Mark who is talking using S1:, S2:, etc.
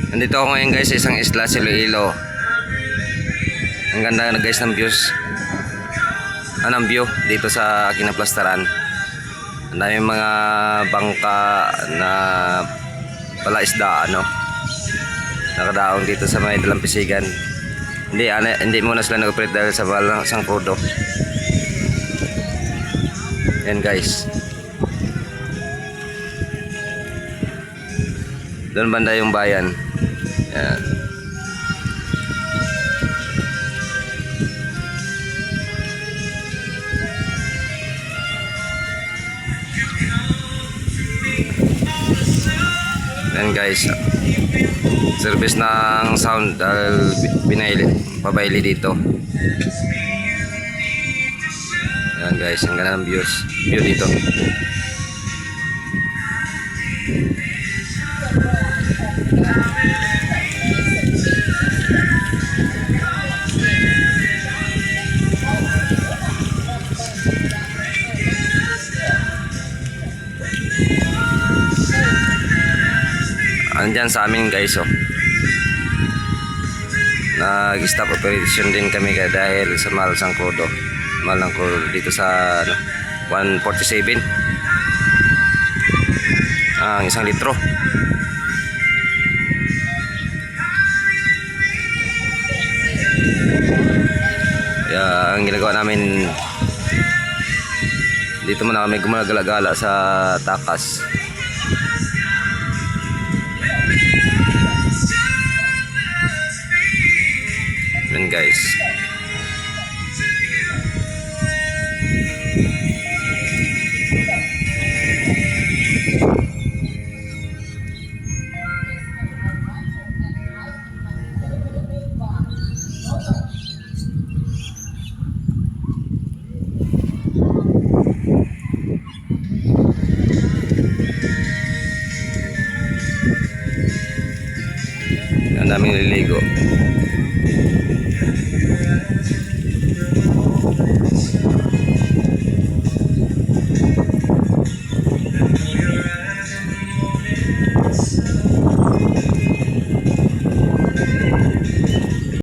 S1: Nandito ako ngayon guys sa isang isla, Iloilo. Ang ganda na guys ng views. Ng view dito sa Kinaplastaran. Ang daming mga bangka na palaisdaan, no? Nakadaong dito sa may dalampisigan. Hindi muna sila nag-operate dahil sa mahal ng sangkudo. Yan guys. Doon banda yung bayan. Yan. Yan guys. Service ng sound dahil pabaili dito. Yan guys, ang ganda ng view dito. Andyan sa amin guys, oh. Nag-stop operation din kami dahil sa mahal ng crudo. Mahal ng crudo dito sa 147 ang 1 litro. Kaya ang ginagawa namin dito muna kami gumagala-gala sa takas. Yan guys. Ang daming nililigo.